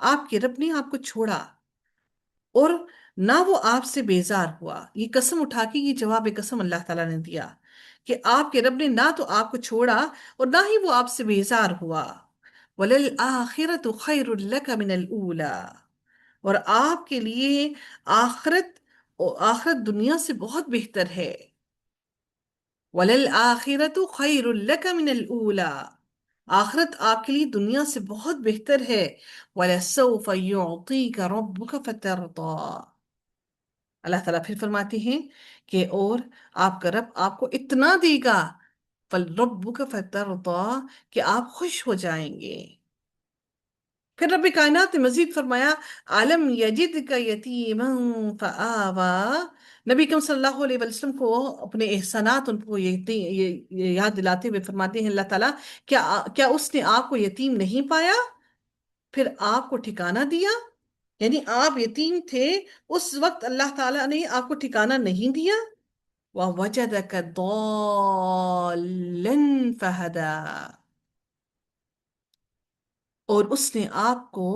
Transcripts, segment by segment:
آپ کے رب نے آپ کو چھوڑا اور نہ وہ آپ سے بیزار ہوا. یہ قسم اٹھا کے یہ جواب قسم اللہ تعالیٰ نے دیا کہ آپ کے رب نے نہ تو آپ کو چھوڑا اور نہ ہی وہ آپ سے بیزار ہوا. وَلَلْآخِرَةُ خَيْرٌ لَكَ مِنَ الْأُولَى. اور آپ کے لیے آخرت آخرت دنیا سے بہت بہتر ہے. وَلَلْآخِرَةُ خَيْرٌ لَكَ مِنَ الْأُولَى. آخرت آپ کے لیے دنیا سے بہت بہتر ہے. وَلَسَوْفَ يُعْطِيكَ رَبُّكَ فَتَرْضَى. اللہ تعالیٰ پھر فرماتے ہیں کہ اور آپ کا رب آپ کو اتنا دے گا فَرَبُّكَ فَتَرْضَى کہ آپ خوش ہو جائیں گے. پھر رب کائنات نے مزید فرمایا عالم یجدک یتیما فآوا. نبی کریم صلی اللہ علیہ وسلم کو اپنے احسانات ان کو یہ یاد دلاتے ہوئے فرماتے ہیں اللہ تعالیٰ کیا اس نے آپ کو یتیم نہیں پایا پھر آپ کو ٹھکانہ دیا. یعنی آپ یتیم تھے اس وقت اللہ تعالیٰ نے آپ کو ٹھکانہ نہیں دیا. وَوَجَدَكَ ضَالًّا فَهَدَى. اور اس نے آپ کو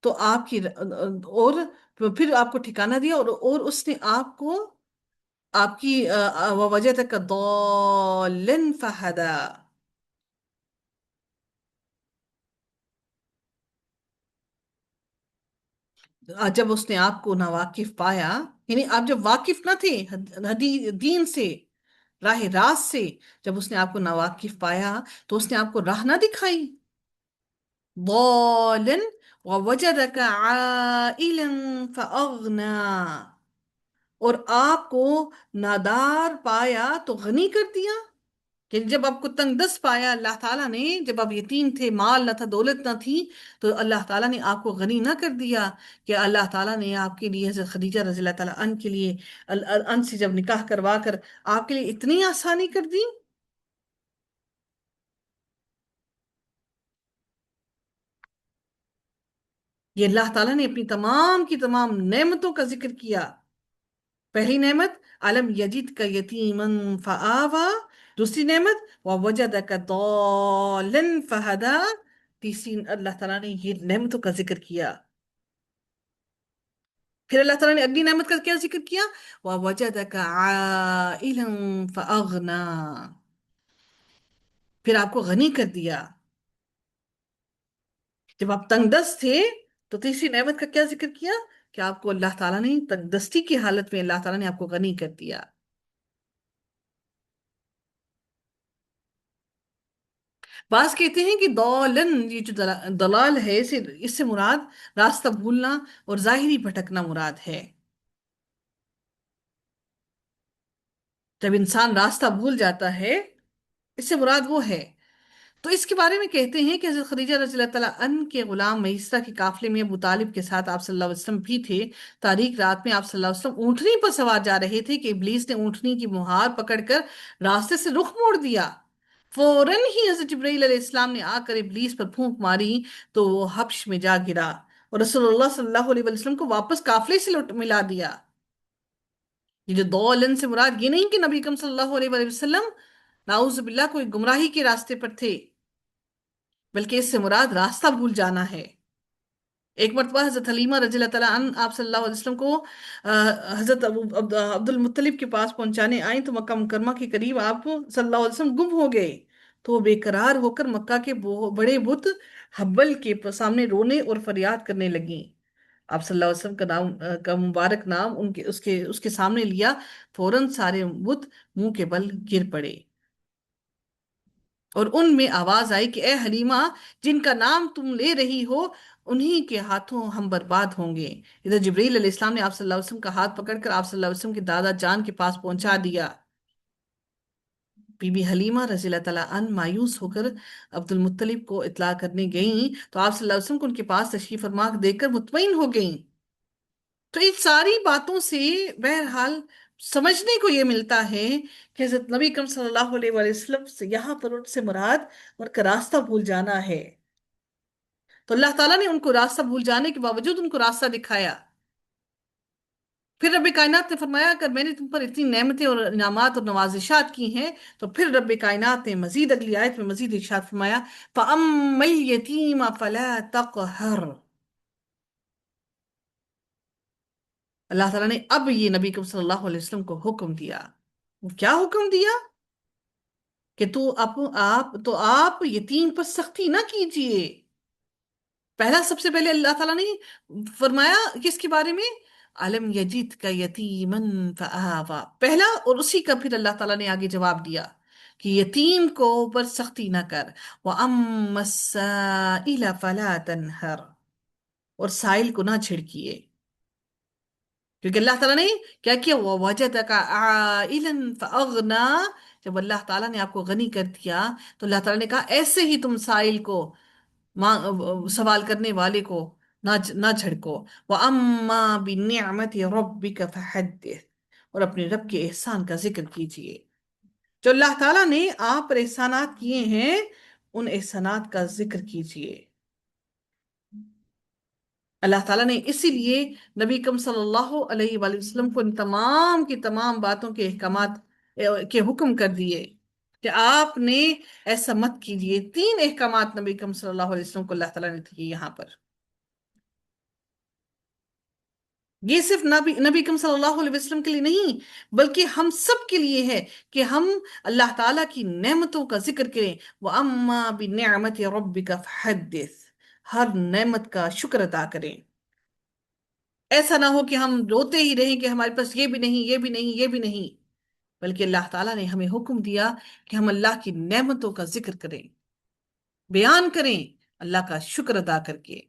تو آپ کی اور پھر آپ کو ٹھکانہ دیا اور اس نے آپ کو آپ کی وَوَجَدَكَ ضَالًّا فَهَدَى. جب اس نے آپ کو ناواقف پایا یعنی آپ جب واقف نہ تھے دین سے راہ راست سے جب اس نے آپ کو ناواقف پایا تو اس نے آپ کو راہ نہ دکھائی. ضَالًا وَوَجَدَكَ عَائِلًا فَأَغْنَى. اور آپ کو نادار پایا تو غنی کر دیا. کہ جب آپ کو تنگ دست پایا اللہ تعالیٰ نے جب آپ یتیم تھے مال نہ تھا دولت نہ تھی تو اللہ تعالیٰ نے آپ کو غنی نہ کر دیا کہ اللہ تعالیٰ نے آپ کے لیے حضرت خدیجہ رضی اللہ تعالیٰ عنہ کے لیے ان سے جب نکاح کروا کر آپ کے لیے اتنی آسانی کر دی. یہ اللہ تعالیٰ نے اپنی تمام کی تمام نعمتوں کا ذکر کیا. پہلی نعمت علم یجد کا یتیما فآوا. دوسری نعمت ووجدک ضالا فہدا. تیسری اللہ تعالیٰ نے یہ نعمتوں کا ذکر کیا. پھر اللہ تعالیٰ نے اگلی نعمت کا کیا ذکر کیا ووجدک عائلا فاغنا. پھر آپ کو غنی کر دیا. جب آپ تنگ دست تھے تو تیسری نعمت کا کیا ذکر کیا کہ آپ کو اللہ تعالیٰ نے تنگ دستی کی حالت میں اللہ تعالیٰ نے آپ کو غنی کر دیا. بعض کہتے ہیں کہ دولن یہ جو دلال ہے اس سے مراد راستہ بھولنا اور ظاہری بھٹکنا مراد ہے. جب انسان راستہ بھول جاتا ہے اس سے مراد وہ ہے. تو اس کے بارے میں کہتے ہیں کہ حضرت خدیجہ رضی اللہ تعالیٰ عنہ کے غلام میسرہ کے قافلے میں ابو طالب کے ساتھ آپ صلی اللہ علیہ وسلم بھی تھے. تاریک رات میں آپ صلی اللہ علیہ وسلم اونٹنی پر سوار جا رہے تھے کہ ابلیس نے اونٹنی کی مہار پکڑ کر راستے سے رخ موڑ دیا. فوراً ہی حضرت جبرائیل علیہ السلام نے آ کر ابلیس پر پھونک ماری تو وہ حبش میں جا گرا اور رسول اللہ صلی اللہ علیہ وسلم کو واپس قافلے سے ملا دیا. یہ جو دولن سے مراد یہ نہیں کہ نبی اکرم صلی اللہ علیہ وسلم نعوذ باللہ کوئی گمراہی کے راستے پر تھے بلکہ اس سے مراد راستہ بھول جانا ہے. ایک مرتبہ حضرت حلیمہ رضی اللہ تعالیٰ عنہ آپ صلی اللہ علیہ وسلم کو حضرت عبد المطلب کے پاس پہنچانے آئیں تو مکہ مکرمہ کے قریب آپ صلی اللہ علیہ وسلم گم ہو گئے. تو وہ بے قرار ہو کر مکہ کے بڑے بت حبل کے سامنے رونے اور فریاد کرنے لگیں. آپ صلی اللہ علیہ وسلم کا نام کا مبارک نام اس کے سامنے لیا. فوراً سارے بت منہ کے بل گر پڑے اور ان میں آواز آئی کہ اے حلیمہ جن کا نام تم لے رہی ہو انہی کے ہاتھوں ہم برباد ہوں گے. ادھر جبریل علیہ السلام نے آپ صلی اللہ علیہ وسلم کا ہاتھ پکڑ کر آپ صلی اللہ علیہ وسلم کے دادا جان کے پاس پہنچا دیا. بی بی حلیمہ رضی اللہ تعالیٰ عنہ مایوس ہو کر عبد المطلب کو اطلاع کرنے گئیں تو آپ صلی اللہ علیہ وسلم کو ان کے پاس تشریف فرما دیکھ کر مطمئن ہو گئیں. تو ان ساری باتوں سے بہرحال سمجھنے کو یہ ملتا ہے کہ حضرت نبی اکرم صلی اللہ علیہ وسلم سے یہاں پر ان سے مراد ان کا راستہ بھول جانا ہے. تو اللہ تعالیٰ نے ان کو راستہ بھول جانے کے باوجود ان کو راستہ دکھایا. پھر رب کائنات نے فرمایا اگر میں نے تم پر اتنی نعمتیں اور انعامات اور نوازشات کی ہیں تو پھر رب کائنات نے مزید اگلی آیت میں مزید ارشاد فرمایا فَأَمَّا الْيَتِيمَ فَلَا تَقْهَرْ. اللہ تعالیٰ نے اب یہ نبی کریم صلی اللہ علیہ وسلم کو حکم دیا. وہ کیا حکم دیا؟ کہ آپ یتیم پر سختی نہ کیجئے. پہلا، سب سے پہلے اللہ تعالیٰ نے فرمایا کس کے بارے میں؟ علم یجید کا یتیمن فآوا، پہلا، اور اسی کا پھر اللہ تعالیٰ نے آگے جواب دیا کہ یتیم کو پر سختی نہ کر. وَأَمَّا السَّائِلَ فَلَا تَنْهَرْ، اور سائل کو نہ چھڑکیے. کیونکہ اللہ تعالیٰ نے کیا کیا؟ وَوَجَدَكَ عَائِلًا فَأَغْنَىٰ، جب اللہ تعالیٰ نے آپ کو غنی کر دیا تو اللہ تعالیٰ نے کہا ایسے ہی تم سائل کو، سوال کرنے والے کو نہ جھڑکو. وَأَمَّا بِنِعْمَةِ رَبِّكَ فَحَدِّثْ، اور اپنے رب کے احسان کا ذکر کیجئے. جو اللہ تعالیٰ نے آپ پر احسانات کیے ہیں ان احسانات کا ذکر کیجئے. اللہ تعالیٰ نے اسی لیے نبی کریم صلی اللہ علیہ وآلہ وسلم کو ان تمام کی تمام باتوں کے احکامات کے حکم کر دیے کہ آپ نے ایسا مت کیجیے. 3 احکامات نبی کریم صلی اللہ علیہ وسلم کو اللہ تعالیٰ نے دیے یہاں پر. یہ صرف نبی کریم صلی اللہ علیہ وسلم کے لیے نہیں بلکہ ہم سب کے لیے ہے کہ ہم اللہ تعالیٰ کی نعمتوں کا ذکر کریں. وَأَمَّا بِنِعْمَةِ رَبِّكَ فَحَدِّثْ، ہر نعمت کا شکر ادا کریں. ایسا نہ ہو کہ ہم روتے ہی رہیں کہ ہمارے پاس یہ بھی نہیں، یہ بھی نہیں، یہ بھی نہیں، بلکہ اللہ تعالیٰ نے ہمیں حکم دیا کہ ہم اللہ کی نعمتوں کا ذکر کریں، بیان کریں اللہ کا شکر ادا کر کے.